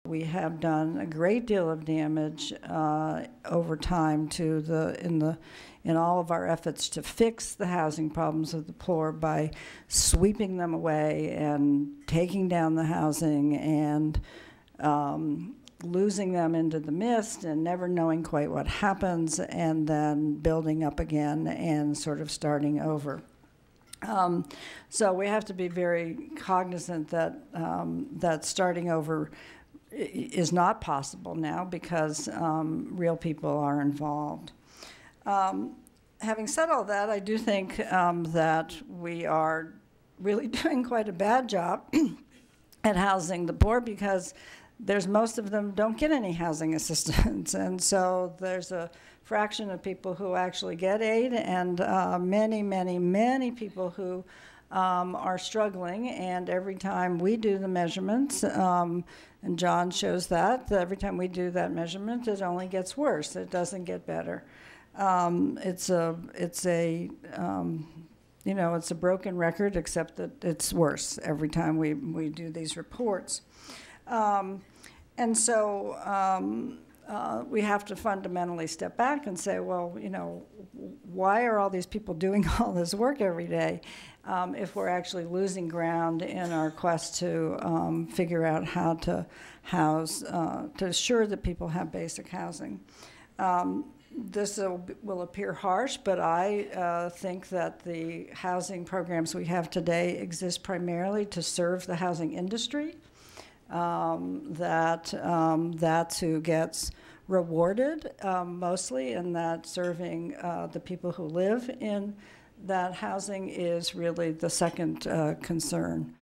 We have done a great deal of damage over time to in all of our efforts to fix the housing problems of the poor by sweeping them away and taking down the housing and losing them into the mist and never knowing quite what happens, and then building up again and sort of starting over. So we have to be very cognizant that that starting over is not possible now because real people are involved. Having said all that, I do think that we are really doing quite a bad job at housing the poor, because most of them don't get any housing assistance, and so there's a fraction of people who actually get aid, and many people who are struggling. And every time we do the measurements, and John shows that every time we do that measurement, it only gets worse. It doesn't get better. It's a broken record, except that it's worse every time we do these reports. And so we have to fundamentally step back and say, well, why are all these people doing all this work every day if we're actually losing ground in our quest to figure out how to house, to assure that people have basic housing. This will appear harsh, but I think that the housing programs we have today exist primarily to serve the housing industry. That's who gets rewarded mostly, and that serving the people who live in that housing is really the second concern.